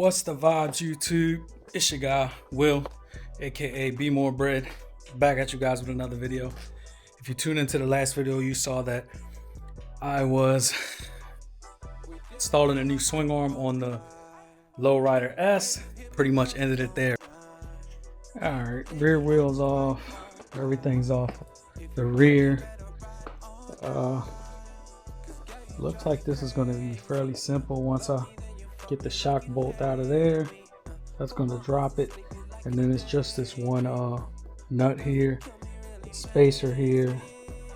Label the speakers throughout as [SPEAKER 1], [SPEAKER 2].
[SPEAKER 1] What's the vibes, YouTube? It's your guy Will, aka Be More Bread, back at you guys with another video. If you tuned into the last video, you saw that I was installing a new swing arm on the Lowrider S. Pretty much ended it there. Alright, rear wheels off, everything's off the rear. Looks like this is going to be fairly simple once I get the shock bolt out of there. That's going to drop it, and then it's just this one nut here, spacer here,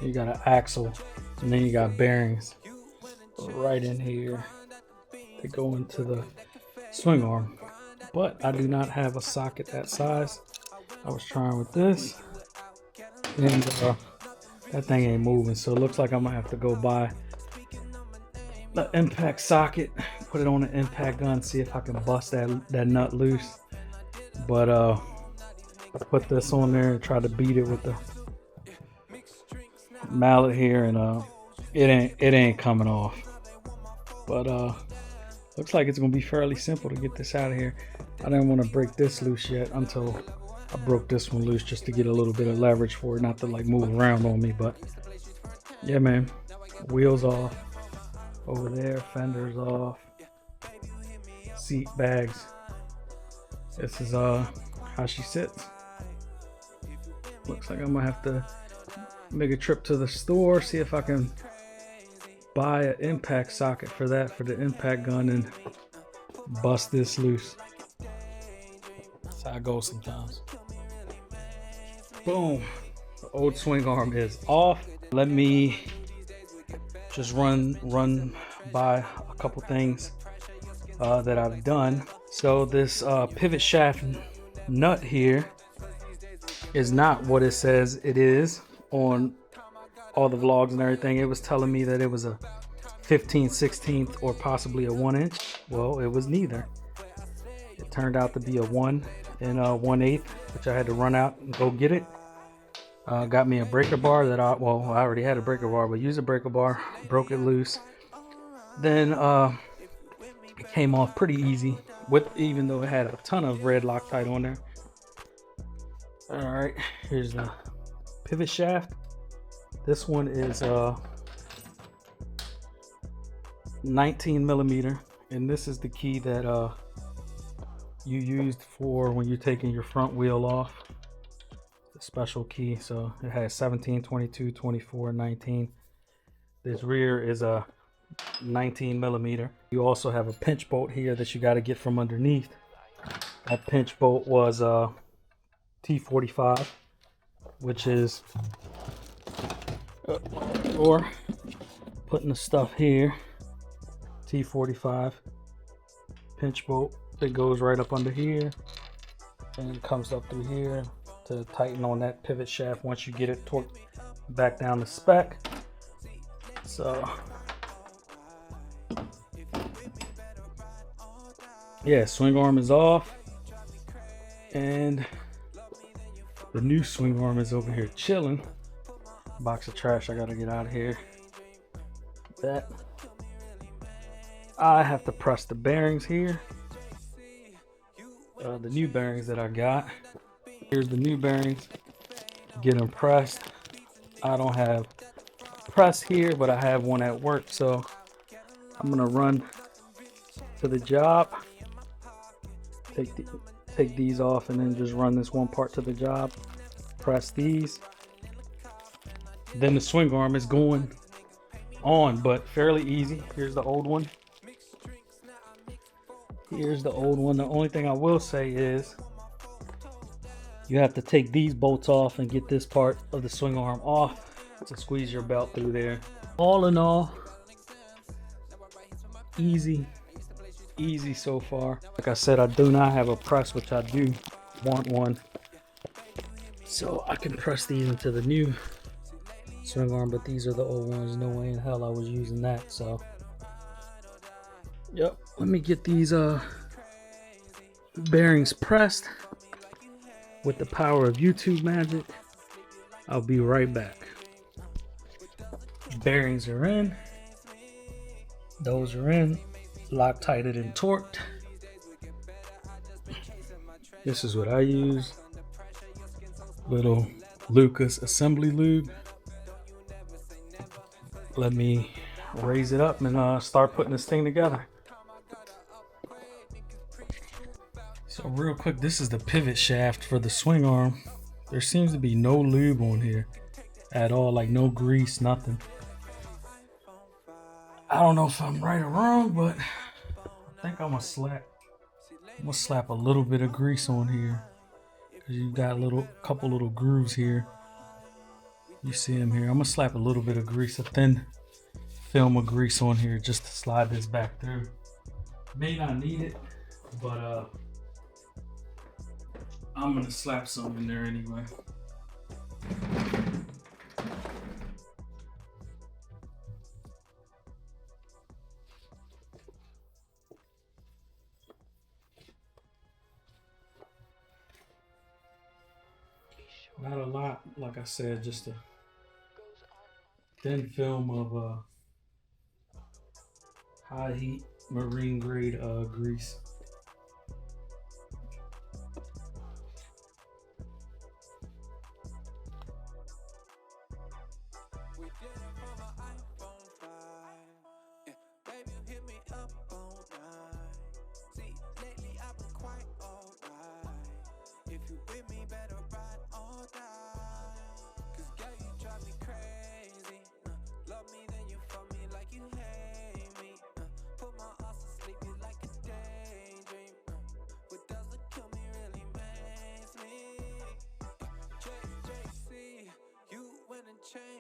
[SPEAKER 1] you got an axle, and then you got bearings right in here to go into the swing arm. But I do not have a socket that size. I was trying with this, and that thing ain't moving, so it looks like I'm gonna have to go buy the impact socket, put it on the impact gun, see if I can bust that nut loose. But put this on there and try to beat it with the mallet here, and it ain't coming off. But looks like it's gonna be fairly simple to get this out of here. I didn't want to break this loose yet until I broke this one loose, just to get a little bit of leverage for it not to like move around on me. But yeah, man, wheels off over there, fenders off, seat bags. This is how she sits. Looks like I'm gonna have to make a trip to the store, see if I can buy an impact socket for that, for the impact gun, and bust this loose. That's how I go sometimes. Boom, the old swing arm is off. Let me just run by a couple things that I've done. So this pivot shaft nut here is not what it says it is on all the vlogs and everything. It was telling me that it was a 15/16 or possibly a 1-inch. Well, it was neither. It turned out to be a 1 and a 1/8, which I had to run out and go get it. Got me a breaker bar that I already had a breaker bar, but used a breaker bar, broke it loose. Then it came off pretty easy, even though it had a ton of red Loctite on there. All right, here's the pivot shaft. This one is 19 millimeter, and this is the key that you used for when you're taking your front wheel off. The special key. So it has 17, 22, 24, 19. This rear is a 19 millimeter. You also have a pinch bolt here that you got to get from underneath. That pinch bolt was T45, which is or putting the stuff here. T45 pinch bolt that goes right up under here and comes up through here to tighten on that pivot shaft once you get it torqued back down to spec. So yeah, swing arm is off, and the new swing arm is over here chilling. Box of trash I gotta get out of here. That I have to press the bearings here, the new bearings that I got. Here's the new bearings, get them pressed. I don't have press here, but I have one at work, so I'm gonna run to the job, take these off, and then just run this one part to the job, press these. Then the swing arm is going on, but fairly easy. Here's the old one. Here's the old one. The only thing I will say is you have to take these bolts off and get this part of the swing arm off to squeeze your belt through there. All in all, easy so far. Like I said, I do not have a press, which I do want one, so I can press these into the new swing arm, but these are the old ones. No way in hell I was using that. So yep, let me get these bearings pressed with the power of YouTube magic. I'll be right back. Bearings are in, those are in, Loctited and torqued. This is what I use. Little Lucas assembly lube. Let me raise it up and start putting this thing together. So real quick, this is the pivot shaft for the swing arm. There seems to be no lube on here at all, like no grease, nothing. I don't know if I'm right or wrong, but I think I'm gonna slap a little bit of grease on here. Cause you got a couple little grooves here. You see them here. I'm gonna slap a little bit of grease, a thin film of grease on here just to slide this back through. May not need it, but I'm gonna slap some in there anyway. Not a lot, like I said, just a thin film of high heat marine grade grease.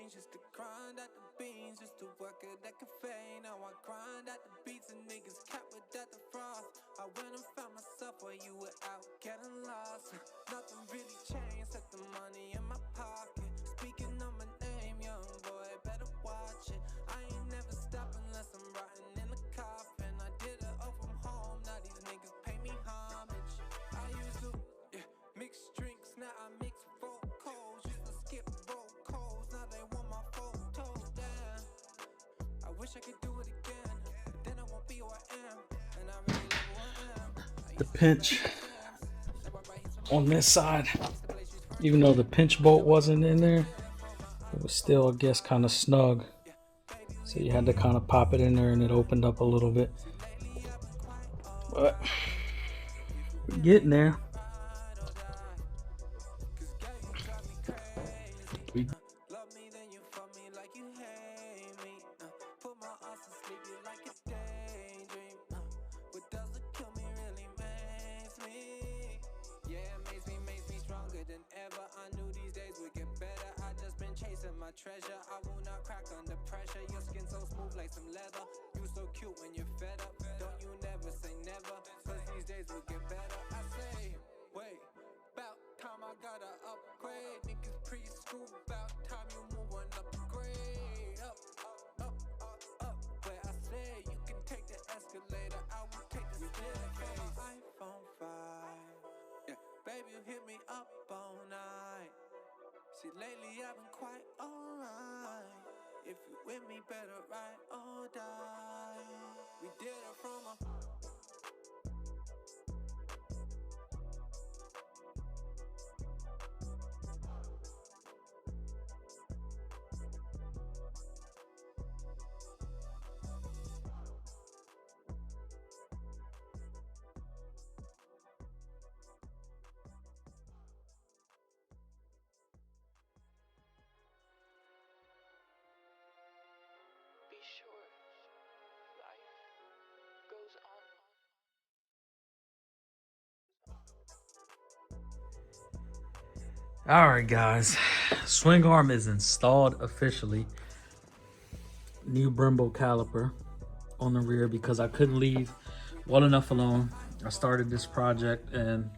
[SPEAKER 2] Just to grind out the beans, just to work at that cafe. Now I grind out the beats and niggas cap without the frost. I went and found myself while you were out getting lost. Nothing really changed, set the money in my pocket. Speaking on my name, young boy, better watch it. I ain't never stop unless I'm rotting in the coffin. I did it all from home, now these niggas pay me homage. I used to mix drinks, now I mix vocals. Used to skip roll calls, now they want my photos down. I wish I could do it again, then I won't be who I am. And I really love who I am.
[SPEAKER 1] The pinch on this side, even though the pinch bolt wasn't in there, it was still, I guess, kind of snug. So you had to kind of pop it in there and it opened up a little bit. But we're getting there.
[SPEAKER 2] My treasure, I will not crack under pressure. Your skin so smooth like some leather. You so cute when you're fed up. Don't you never say never, cause these days will get better. I say, wait, about time I gotta upgrade. Niggas preschool, about time you move on upgrade. Up, where I say you can take the escalator, I will take the staircase. iPhone 5, yeah, baby, you hit me up all night. See, lately I've been quite alright. If you with me, better ride or die. We did it from a
[SPEAKER 3] sure life goes on.
[SPEAKER 1] Alright guys, swing arm is installed officially. New Brembo caliper on the rear because I couldn't leave well enough alone. I started this project and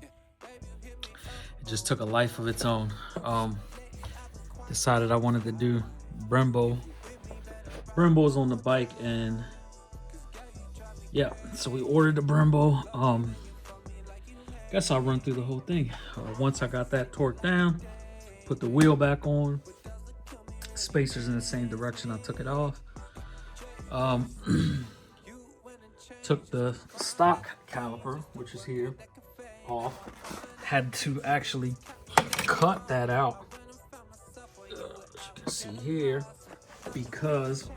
[SPEAKER 1] it just took a life of its own. Decided I wanted to do Brembo's on the bike, and yeah, so we ordered the Brembo. Guess I'll run through the whole thing. Once I got that torqued down, put the wheel back on, spacers in the same direction I took it off. Took the stock caliper, which is here, off. had to actually cut that out, as you can see here, because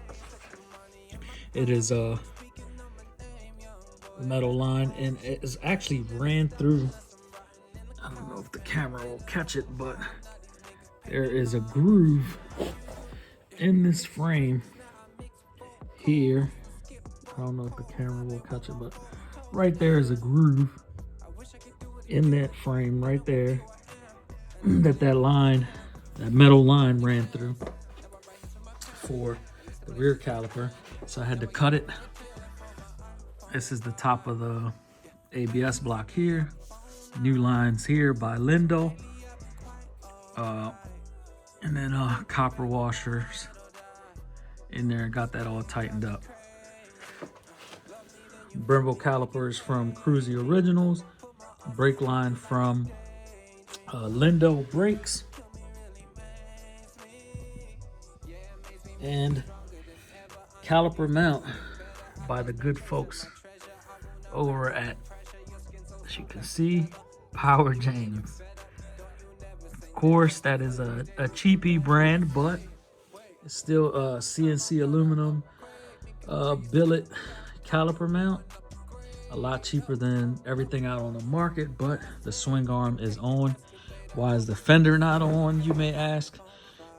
[SPEAKER 1] it is a metal line and it is actually ran through. I don't know if the camera will catch it, but there is a groove in this frame here. I don't know if the camera will catch it, but right there is a groove in that frame right there that line, that metal line ran through for the rear caliper. So I had to cut it. This is the top of the ABS block here. New lines here by Lindo. And then copper washers in there, and got that all tightened up. Brembo calipers from Cruzy Originals. Brake line from Lindo Brakes. And caliper mount by the good folks over at, as you can see, Power James. Of course, that is a cheapy brand, but it's still a CNC aluminum billet caliper mount. A lot cheaper than everything out on the market, but the swing arm is on. Why is the fender not on, you may ask?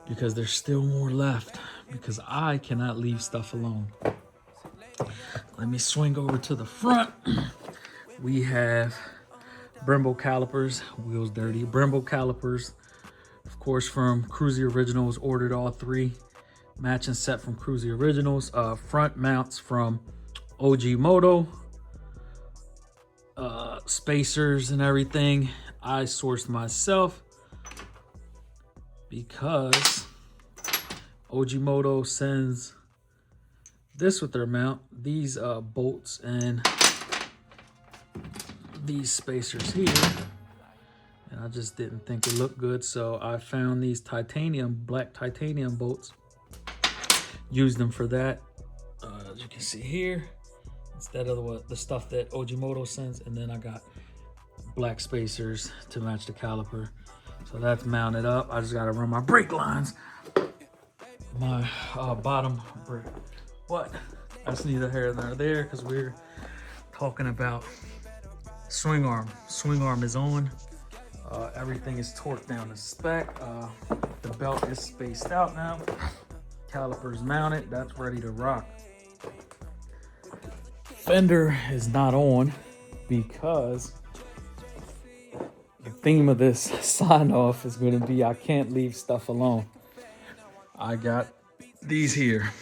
[SPEAKER 1] Because there's still more left, because I cannot leave stuff alone. Let me swing over to the front. We have Brembo calipers, wheels dirty. Brembo calipers, of course, from Cruzy Originals. Ordered all three. Matching set from Cruzy Originals. Front mounts from OG Moto. Spacers and everything I sourced myself, because OG Moto sends this with their mount, these bolts and these spacers here, and I just didn't think it looked good, so I found these black titanium bolts, used them for that, as you can see here, instead of the stuff that OG Moto sends. And then I got black spacers to match the caliper. So that's mounted up. I just got to run my brake lines, my bottom brake. But that's neither here nor there, because we're talking about swing arm. Swing arm is on. Everything is torqued down to spec. The belt is spaced out now. Caliper's mounted. That's ready to rock. Fender is not on because the theme of this sign off is going to be I can't leave stuff alone. I got these here,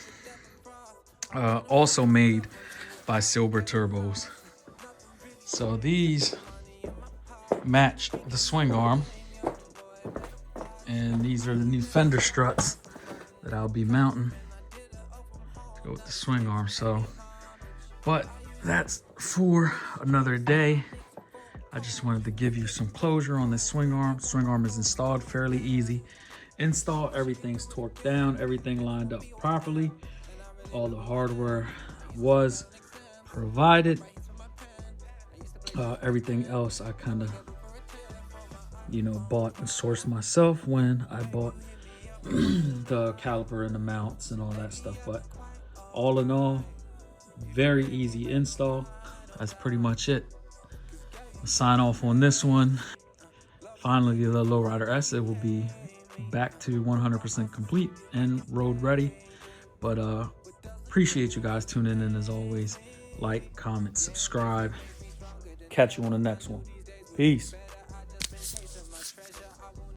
[SPEAKER 1] also made by Silber Turbos. So these match the swing arm, and these are the new fender struts that I'll be mounting to go with the swing arm. So, but that's for another day. I just wanted to give you some closure on this swing arm. Swing arm is installed, fairly easy install. Everything's torqued down, everything lined up properly. All the hardware was provided. Everything else I kind of, bought and sourced myself when I bought the caliper and the mounts and all that stuff. But all in all, very easy install. That's pretty much it. I'll sign off on this one. Finally, the Lowrider S, it will be back to 100% complete and road ready. But appreciate you guys tuning in as always. Like, comment, subscribe. Catch you on the next one. Peace.